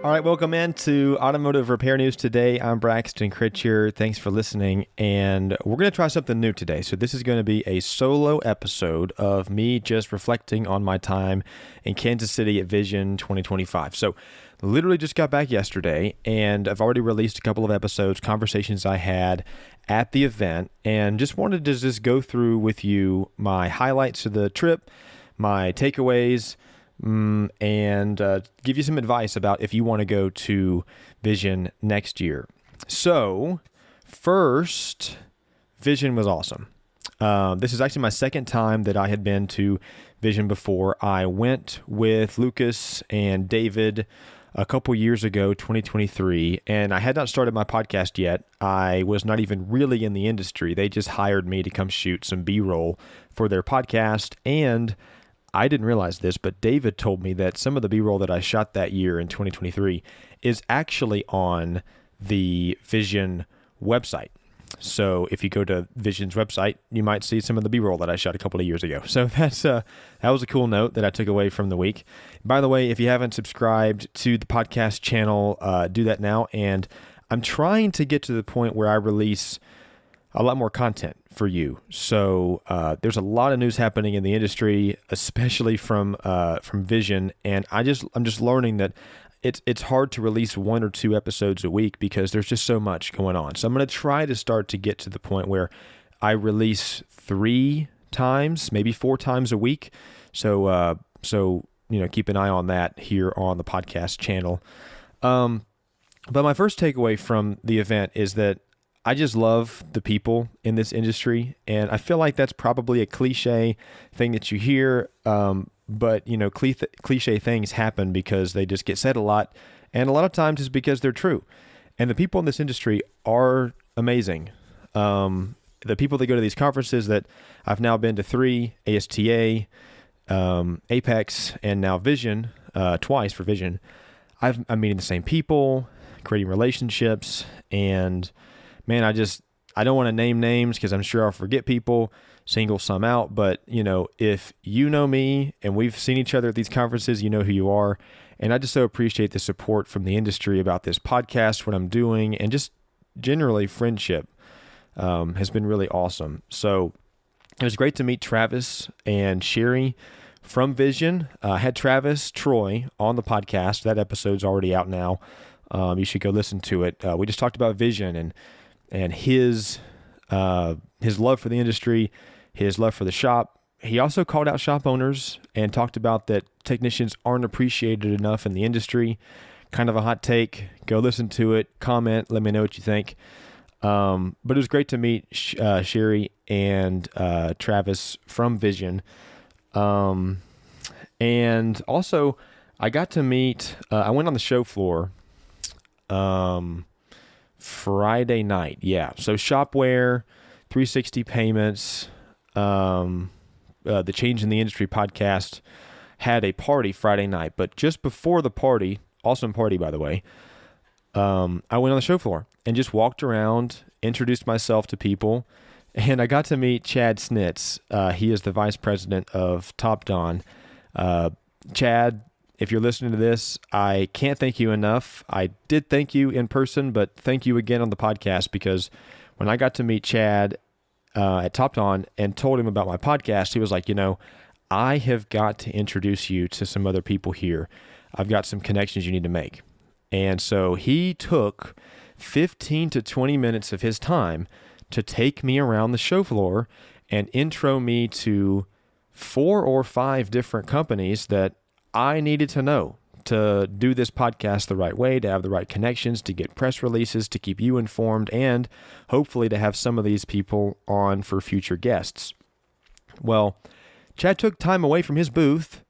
All right, welcome into Automotive Repair News today. I'm Braxton Critcher. Thanks for listening, and we're going to try something new today. So this is going to be a solo episode of me just reflecting on my time in Kansas City at Vision 2025. So literally just got back yesterday, and I've already released a couple of episodes, conversations I had at the event, and just wanted to just go through with you my highlights of the trip, my takeaways, and give you some advice about if you want to go to Vision next year. So first, Vision was awesome. This is actually my second time that I had been to Vision before. I went with Lucas and David a couple years ago, 2023, and I had not started my podcast yet. I was not even really in the industry. They just hired me to come shoot some B-roll for their podcast, and I didn't realize this, but David told me that some of the B-roll that I shot that year in 2023 is actually on the Vision website. So if you go to Vision's website, you might see some of the B-roll that I shot a couple of years ago. So that was a cool note that I took away from the week. By the way, if you haven't subscribed to the podcast channel, do that now. And I'm trying to get to the point where I release a lot more content for you. So there's a lot of news happening in the industry, especially from Vision, and I'm just learning that it's hard to release 1 or 2 episodes a week because there's just so much going on. So I'm going to try to start to get to the point where I release 3 times, maybe 4 times a week. So keep an eye on that here on the podcast channel. But my first takeaway from the event is that I just love the people in this industry, and I feel like that's probably a cliche thing that you hear, but cliche things happen because they just get said a lot, and a lot of times it's because they're true. And the people in this industry are amazing. The people that go to these conferences that I've now been to 3, ASTA, Apex, and now Vision, twice for Vision, I'm meeting the same people, creating relationships, and man, I don't want to name names because I'm sure I'll forget people, single some out. But, if you know me and we've seen each other at these conferences, you know who you are. And I just so appreciate the support from the industry about this podcast, what I'm doing, and just generally friendship has been really awesome. So it was great to meet Travis and Sherry from Vision. I had Travis Troy on the podcast. That episode's already out now. You should go listen to it. We just talked about Vision and his love for the industry, his love for the shop. He also called out shop owners and talked about that technicians aren't appreciated enough in the industry. Kind of a hot take. Go listen to it, comment, let me know what you think. But it was great to meet Sherry and Travis from Vision. And also, I got to meet, I went on the show floor Friday night. Yeah. So Shopware, 360 Payments, the Change in the Industry podcast had a party Friday night, but just before the party, awesome party, by the way, I went on the show floor and just walked around, introduced myself to people, and I got to meet Chad Schnitz. He is the vice president of TopDon. Chad, if you're listening to this, I can't thank you enough. I did thank you in person, but thank you again on the podcast, because when I got to meet Chad at TopDon and told him about my podcast, he was like, I have got to introduce you to some other people here. I've got some connections you need to make. And so he took 15 to 20 minutes of his time to take me around the show floor and intro me to 4 or 5 different companies that I needed to know to do this podcast the right way, to have the right connections, to get press releases, to keep you informed, and hopefully to have some of these people on for future guests. Well, Chad took time away from his booth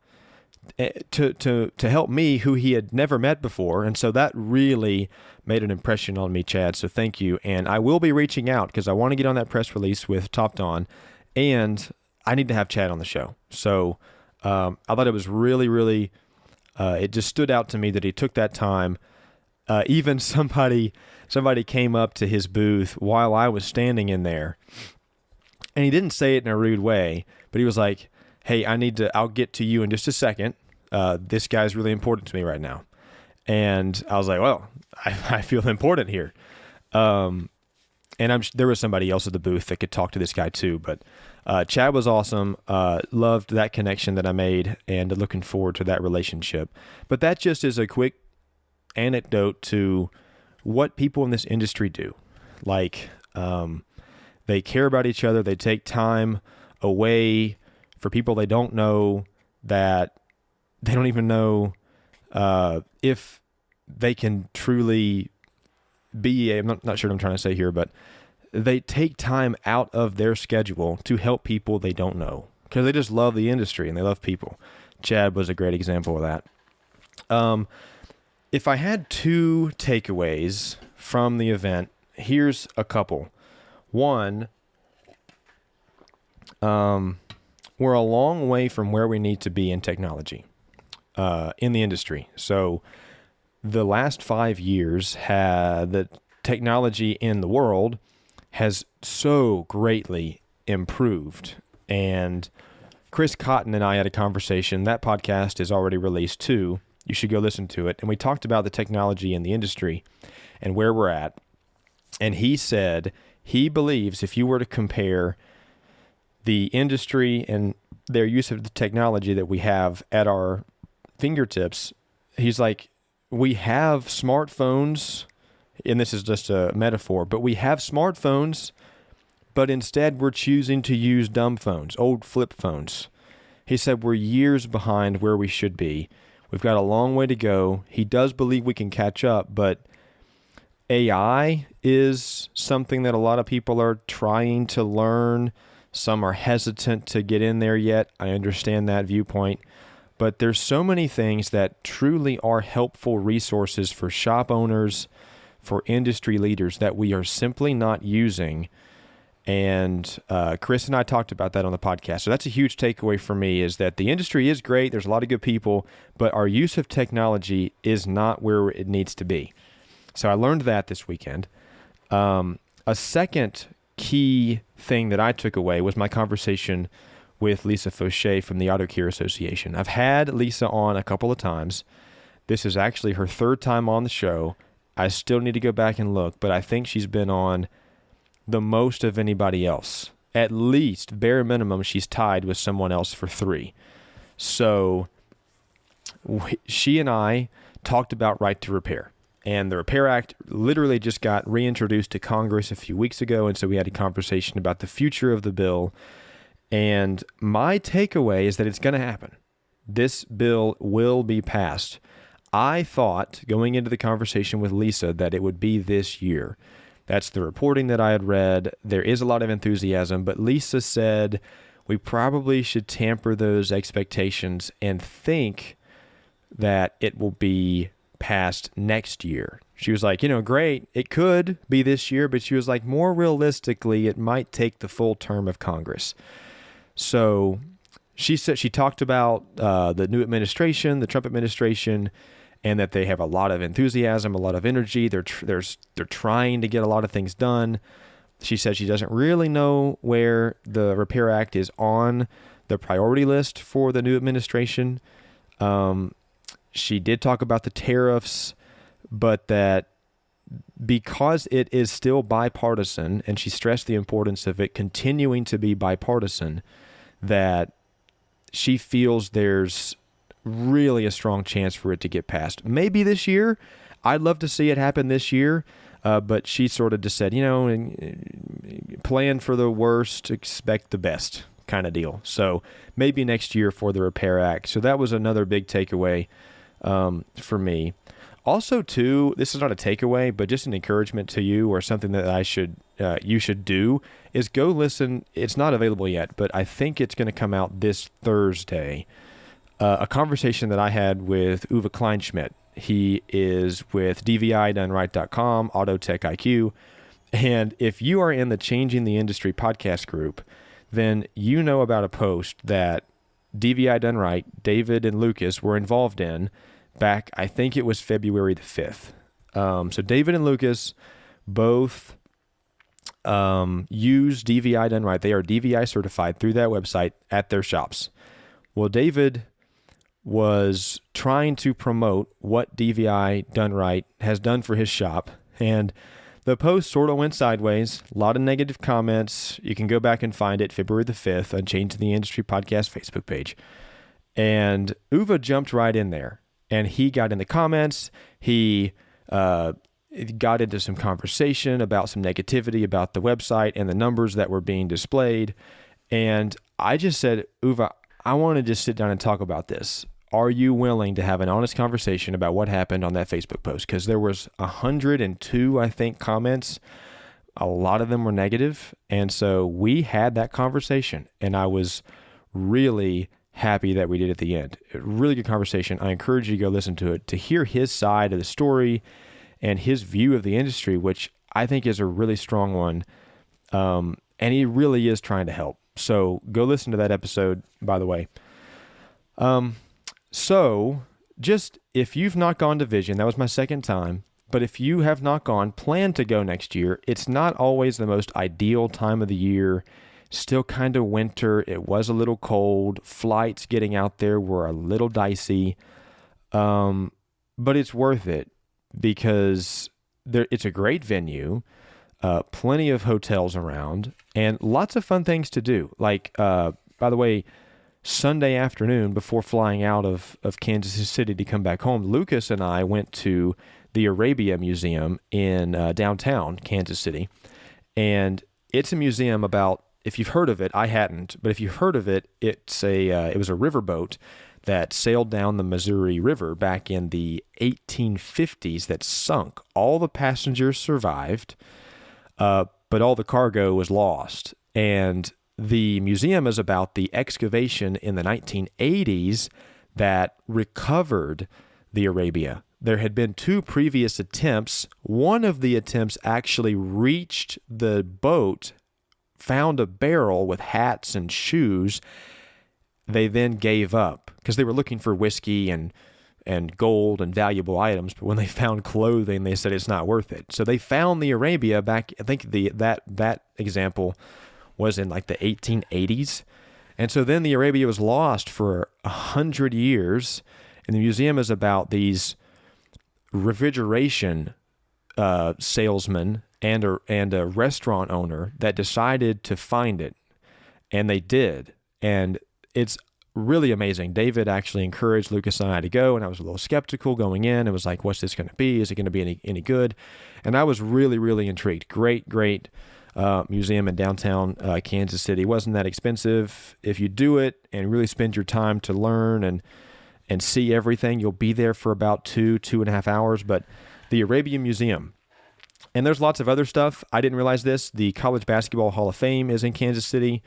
to help me, who he had never met before, and so that really made an impression on me, Chad, so thank you. And I will be reaching out because I want to get on that press release with TopDon, and I need to have Chad on the show. So I thought it was really, really, it just stood out to me that he took that time. Even somebody came up to his booth while I was standing in there, and he didn't say it in a rude way, but he was like, hey, I'll get to you in just a second. This guy's really important to me right now. And I was like, well, I feel important here. And there was somebody else at the booth that could talk to this guy too, but Chad was awesome. Loved that connection that I made and looking forward to that relationship. But that just is a quick anecdote to what people in this industry do. Like, they care about each other. They take time away for people they don't know, that they don't even know if they can truly be. I'm not sure what I'm trying to say here, but they take time out of their schedule to help people they don't know because they just love the industry and they love people. Chad was a great example of that. If I had 2 takeaways from the event, here's a couple. One, we're a long way from where we need to be in technology, in the industry. So the last 5 years, the technology in the world has so greatly improved. And Chris Cotton and I had a conversation. That podcast is already released too. You should go listen to it. And we talked about the technology in the industry and where we're at. And he said he believes if you were to compare the industry and their use of the technology that we have at our fingertips, he's like, we have smartphones, and this is just a metaphor, but we have smartphones, but instead we're choosing to use dumb phones, old flip phones. He said we're years behind where we should be. We've got a long way to go. He does believe we can catch up, but AI is something that a lot of people are trying to learn. Some are hesitant to get in there yet. I understand that viewpoint. But there's so many things that truly are helpful resources for shop owners, for industry leaders that we are simply not using. And Chris and I talked about that on the podcast. So that's a huge takeaway for me, is that the industry is great. There's a lot of good people, but our use of technology is not where it needs to be. So I learned that this weekend. A second key thing that I took away was my conversation with Lisa Foshee from the Auto Care Association. I've had Lisa on a couple of times. This is actually her 3rd time on the show. I still need to go back and look, but I think she's been on the most of anybody else. At least, bare minimum, she's tied with someone else for 3. So she and I talked about right to repair. And the Repair Act literally just got reintroduced to Congress a few weeks ago, and so we had a conversation about the future of the bill. And my takeaway is that it's going to happen. This bill will be passed. I thought, going into the conversation with Lisa, that it would be this year. That's the reporting that I had read. There is a lot of enthusiasm, but Lisa said we probably should temper those expectations and think that it will be passed next year. She was like, great, it could be this year, but she was like, more realistically, it might take the full term of Congress. So she said she talked about the new administration, the Trump administration, and that they have a lot of enthusiasm, a lot of energy. They're trying to get a lot of things done. She said she doesn't really know where the Repair Act is on the priority list for the new administration. She did talk about the tariffs, but that because it is still bipartisan, and she stressed the importance of it continuing to be bipartisan, that she feels there's really a strong chance for it to get passed. Maybe this year. I'd love to see it happen this year, but she sort of just said, plan for the worst, expect the best kind of deal. So maybe next year for the Repair Act. So that was another big takeaway for me. Also, too, this is not a takeaway, but just an encouragement to you, or something that you should do, is go listen. It's not available yet, but I think it's going to come out this Thursday. A conversation that I had with Uwe Kleinschmidt. He is with DVIDoneRight.com, Auto Tech IQ. And if you are in the Changing the Industry podcast group, then you know about a post that DVI Done Right, David and Lucas were involved in back, I think it was February the 5th. So David and Lucas both use DVI Done Right. They are DVI certified through that website at their shops. Well, David was trying to promote what DVI Done Right has done for his shop. And the post sort of went sideways, a lot of negative comments. You can go back and find it February the 5th on Change the Industry Podcast Facebook page. And Uwe jumped right in there, and he got in the comments. He got into some conversation about some negativity about the website and the numbers that were being displayed. And I just said, Uwe, I want to just sit down and talk about this. Are you willing to have an honest conversation about what happened on that Facebook post? Because there was 102, I think, comments. A lot of them were negative. And so we had that conversation, and I was really happy that we did at the end. A really good conversation. I encourage you to go listen to it, to hear his side of the story and his view of the industry, which I think is a really strong one. And he really is trying to help. So go listen to that episode, by the way. So just if you've not gone to Vision, that was my second time, but if you have not gone, plan to go next year. It's not always the most ideal time of the year. Still kind of winter. It was a little cold. Flights getting out there were a little dicey. But it's worth it because it's a great venue, plenty of hotels around, and lots of fun things to do. Like, by the way, Sunday afternoon before flying out of Kansas City to come back home, Lucas and I went to the Arabia Museum in downtown Kansas City. And it's a museum about, if you've heard of it, I hadn't, but if you've heard of it, it was a riverboat that sailed down the Missouri River back in the 1850s that sunk. All the passengers survived, but all the cargo was lost. And the museum is about the excavation in the 1980s that recovered the Arabia. There had been 2 previous attempts. One of the attempts actually reached the boat, found a barrel with hats and shoes. They then gave up because they were looking for whiskey and gold and valuable items. But when they found clothing, they said it's not worth it. So they found the Arabia back. I think that example was in like the 1880s. And so then the Arabia was lost for 100 years. And the museum is about these refrigeration salesmen and a restaurant owner that decided to find it. And they did. And it's really amazing. David actually encouraged Lucas and I to go, and I was a little skeptical going in. It was like, what's this going to be? Is it going to be any good? And I was really, really intrigued. Great museum in downtown Kansas City. It wasn't that expensive. If you do it and really spend your time to learn and see everything, you'll be there for about 2.5 hours. But the Arabia Museum, and there's lots of other stuff. I didn't realize this. The College Basketball Hall of Fame is in Kansas City.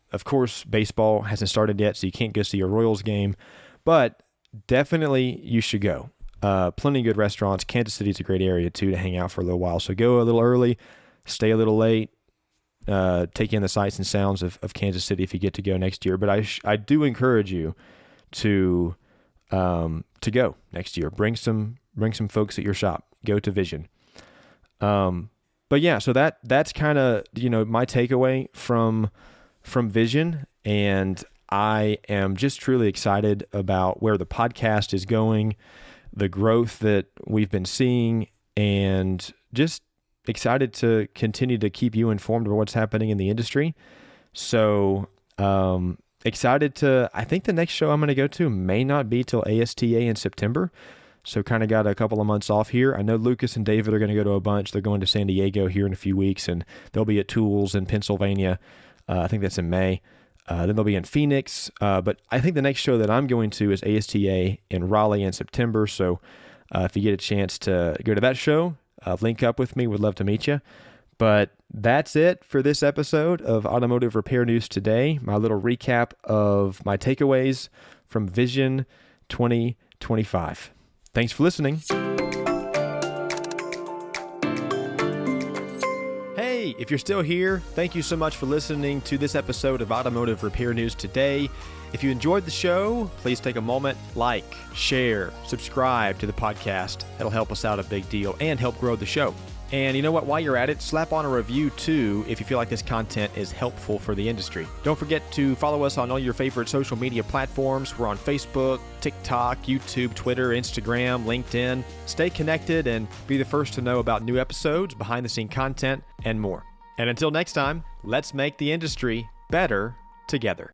Of course, baseball hasn't started yet, so you can't go see a Royals game. But definitely you should go. Plenty of good restaurants. Kansas City is a great area, too, to hang out for a little while. So go a little early. Stay a little late, take in the sights and sounds of Kansas City if you get to go next year. But I do encourage you to go next year. Bring some folks at your shop. Go to Vision. But yeah, so that's kind of my takeaway from Vision, and I am just truly excited about where the podcast is going, the growth that we've been seeing, and just excited to continue to keep you informed of what's happening in the industry. So excited to, I think the next show I'm going to go to may not be till ASTA in September. So kind of got a couple of months off here. I know Lucas and David are going to go to a bunch. They're going to San Diego here in a few weeks, and they'll be at Tools in Pennsylvania. I think that's in May. Then they'll be in Phoenix. But I think the next show that I'm going to is ASTA in Raleigh in September. So if you get a chance to go to that show, link up with me. Would love to meet you. But that's it for this episode of Automotive Repair News Today. My little recap of my takeaways from Vision 2025. Thanks for listening. Hey, if you're still here, thank you so much for listening to this episode of Automotive Repair News Today. If you enjoyed the show, please take a moment, share, subscribe to the podcast. That'll help us out a big deal and help grow the show. And you know what? While you're at it, slap on a review too if you feel like this content is helpful for the industry. Don't forget to follow us on all your favorite social media platforms. We're on Facebook, TikTok, YouTube, Twitter, Instagram, LinkedIn. Stay connected and be the first to know about new episodes, behind-the-scene content, and more. And until next time, let's make the industry better together.